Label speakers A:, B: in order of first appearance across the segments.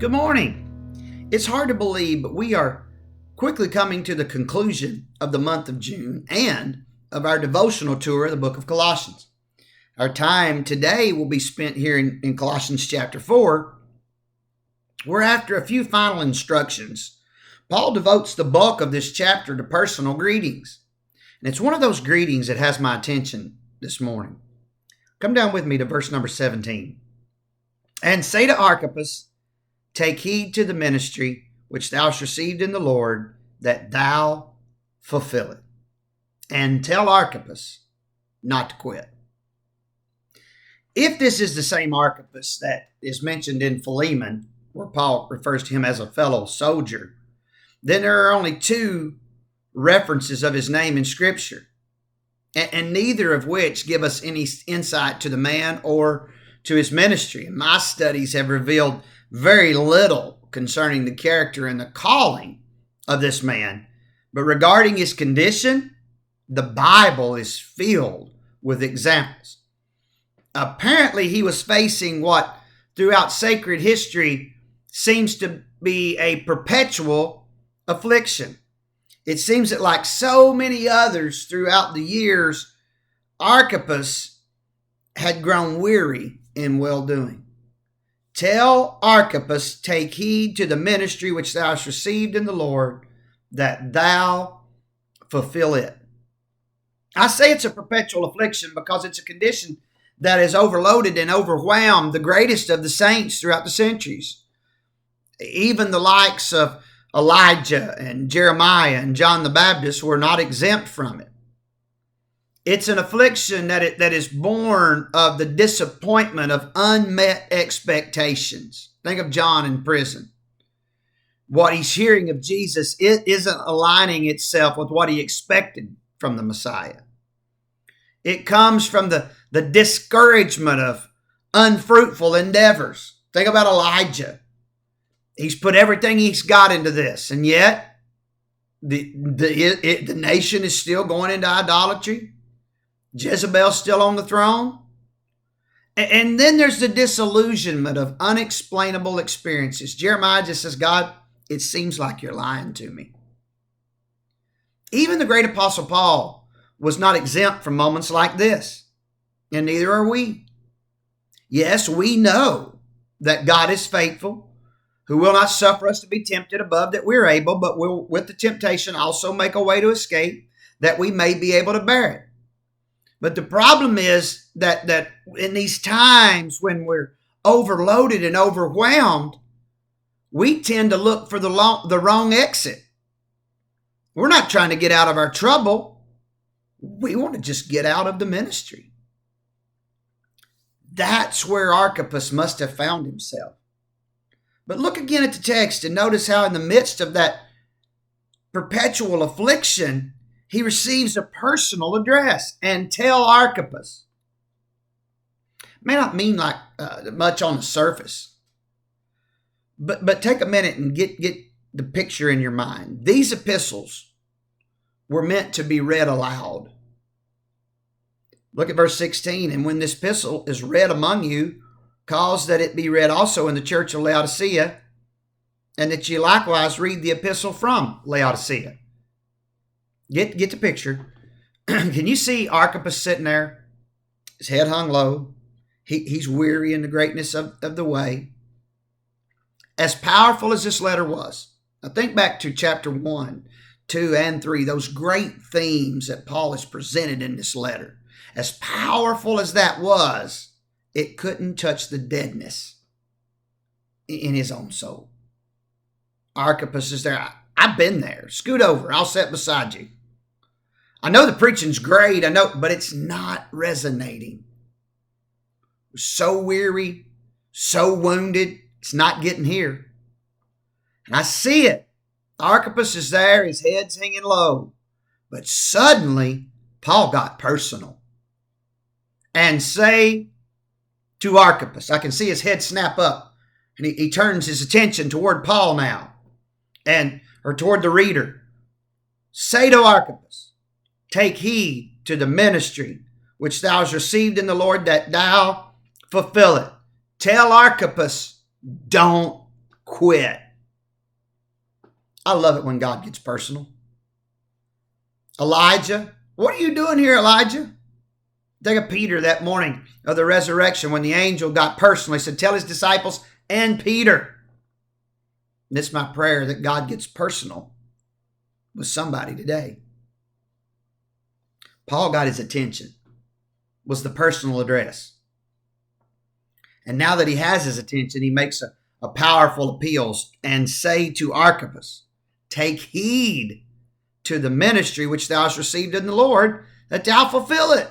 A: Good morning. It's hard to believe, but we are quickly coming to the conclusion of the month of June and of our devotional tour of the book of Colossians. Our time today will be spent here in Colossians chapter 4, where after a few final instructions, Paul devotes the bulk of this chapter to personal greetings. And it's one of those greetings that has my attention this morning. Come down with me to verse number 17. And say to Archippus, take heed to the ministry which thou hast received in the Lord, that thou fulfill it. And tell Archippus not to quit. If this is the same Archippus that is mentioned in Philemon, where Paul refers to him as a fellow soldier, then there are only two references of his name in Scripture, and neither of which give us any insight to the man or to his ministry. And my studies have revealed very little concerning the character and the calling of this man. But regarding his condition, the Bible is filled with examples. Apparently, he was facing what throughout sacred history seems to be a perpetual affliction. It seems that like so many others throughout the years, Archippus had grown weary in well-doing. Tell Archippus, take heed to the ministry which thou hast received in the Lord, that thou fulfill it. I say it's a perpetual affliction because it's a condition that has overloaded and overwhelmed the greatest of the saints throughout the centuries. Even the likes of Elijah and Jeremiah and John the Baptist were not exempt from it. It's an affliction that is born of the disappointment of unmet expectations. Think of John in prison. What he's hearing of Jesus isn't aligning itself with what he expected from the Messiah. It comes from the discouragement of unfruitful endeavors. Think about Elijah. He's put everything he's got into this, and yet the nation is still going into idolatry. Jezebel's still on the throne. And then there's the disillusionment of unexplainable experiences. Jeremiah just says, God, it seems like you're lying to me. Even the great apostle Paul was not exempt from moments like this, and neither are we. Yes, we know that God is faithful, who will not suffer us to be tempted above that we're able, but will with the temptation also make a way to escape, that we may be able to bear it. But the problem is that in these times when we're overloaded and overwhelmed, we tend to look for the wrong exit. We're not trying to get out of our trouble. We want to just get out of the ministry. That's where Archippus must have found himself. But look again at the text and notice how in the midst of that perpetual affliction, he receives a personal address. And tell Archippus. May not mean like much on the surface, but take a minute and get the picture in your mind. These epistles were meant to be read aloud. Look at verse 16. And when this epistle is read among you, cause that it be read also in the church of Laodicea, and that ye likewise read the epistle from Laodicea. Get the picture. Can you see Archippus sitting there? His head hung low. He's weary in the greatness of the way. As powerful as this letter was, now think back to chapter 1, 2, and 3, those great themes that Paul has presented in this letter. As powerful as that was, it couldn't touch the deadness in his own soul. Archippus is there. I've been there. Scoot over. I'll sit beside you. I know the preaching's great, I know, but it's not resonating. We're so weary, so wounded, it's not getting here. And I see it. Archippus is there, his head's hanging low. But suddenly, Paul got personal. And say to Archippus, I can see his head snap up, and he turns his attention toward Paul now, or toward the reader. Say to Archippus, take heed to the ministry which thou hast received in the Lord, that thou fulfill it. Tell Archippus, don't quit. I love it when God gets personal. Elijah, what are you doing here, Elijah? Think of Peter that morning of the resurrection when the angel got personal. He said, tell his disciples and Peter. And it's my prayer that God gets personal with somebody today. Paul got his attention, was the personal address. And now that he has his attention, he makes a powerful appeal and say to Archippus, take heed to the ministry which thou hast received in the Lord, that thou fulfill it.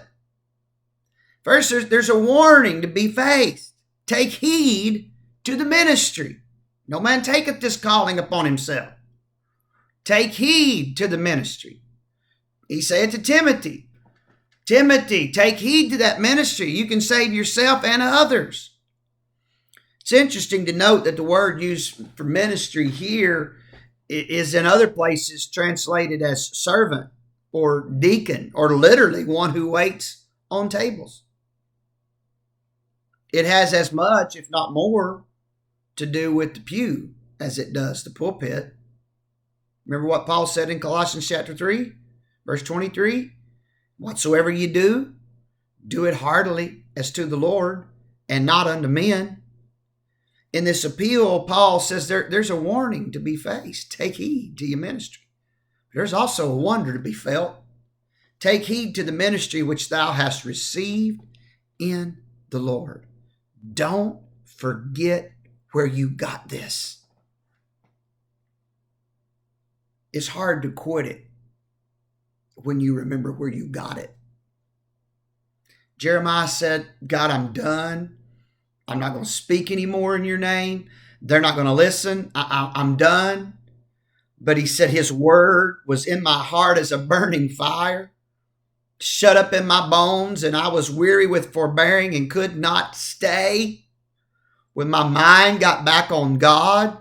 A: First, there's a warning to be faced. Take heed to the ministry. No man taketh this calling upon himself. Take heed to the ministry. He said to Timothy, Timothy, take heed to that ministry. You can save yourself and others. It's interesting to note that the word used for ministry here is in other places translated as servant or deacon, or literally one who waits on tables. It has as much, if not more, to do with the pew as it does the pulpit. Remember what Paul said in Colossians chapter 3, verse 23? Whatsoever you do, do it heartily as to the Lord and not unto men. In this appeal, Paul says there's a warning to be faced. Take heed to your ministry. There's also a wonder to be felt. Take heed to the ministry which thou hast received in the Lord. Don't forget where you got this. It's hard to quit it when you remember where you got it. Jeremiah said, God, I'm done. I'm not going to speak anymore in your name. They're not going to listen. I'm done. But he said his word was in my heart as a burning fire, shut up in my bones, and I was weary with forbearing and could not stay. When my mind got back on God,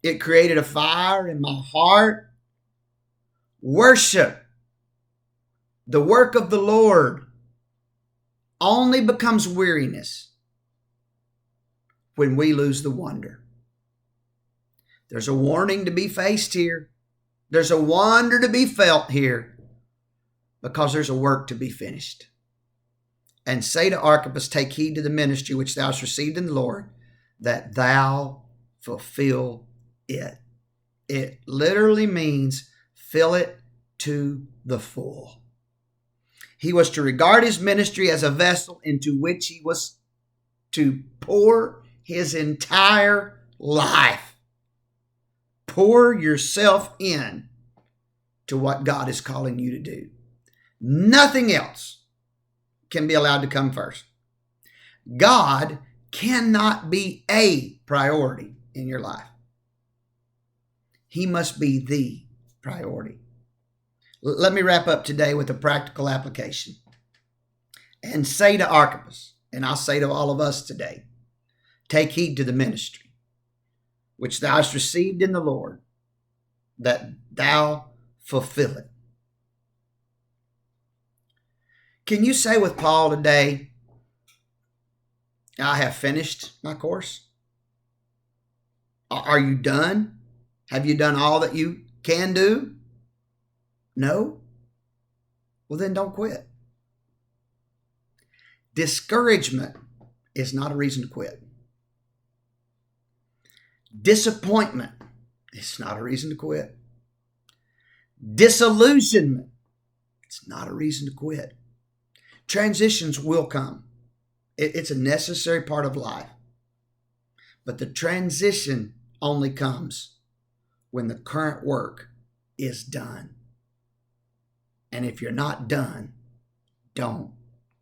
A: it created a fire in my heart. Worship, the work of the Lord, only becomes weariness when we lose the wonder. There's a warning to be faced here. There's a wonder to be felt here, because there's a work to be finished. And say to Archippus, take heed to the ministry which thou hast received in the Lord, that thou fulfill it. It literally means fill it to the full. He was to regard his ministry as a vessel into which he was to pour his entire life. Pour yourself in to what God is calling you to do. Nothing else can be allowed to come first. God cannot be a priority in your life. He must be the priority. Let me wrap up today with a practical application and say to Archippus, and I'll say to all of us today, take heed to the ministry which thou hast received in the Lord, that thou fulfill it. Can you say with Paul today, I have finished my course? Are you done? Have you done all that you can do? No? Well, then don't quit. Discouragement is not a reason to quit. Disappointment is not a reason to quit. Disillusionment, it's not a reason to quit. Transitions will come. It's a necessary part of life. But the transition only comes when the current work is done. And if you're not done, don't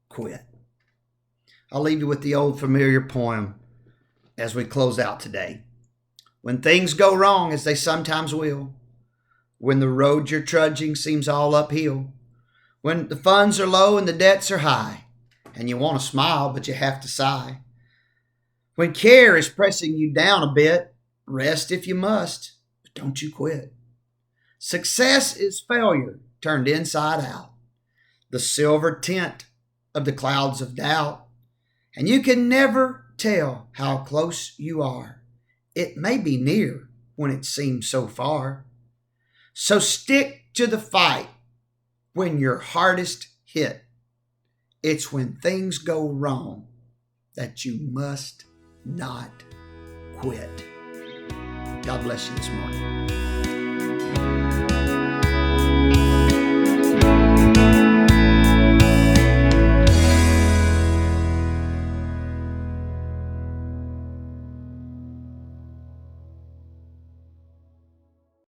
A: quit. I'll leave you with the old familiar poem as we close out today. When things go wrong, as they sometimes will, when the road you're trudging seems all uphill, when the funds are low and the debts are high, and you want to smile, but you have to sigh, when care is pressing you down a bit, rest if you must, but don't you quit. Success is failure turned inside out, the silver tint of the clouds of doubt, and you can never tell how close you are it may be near when it seems so far. So stick to the fight when you're hardest hit. It's when things go wrong that you must not quit. God bless you this morning.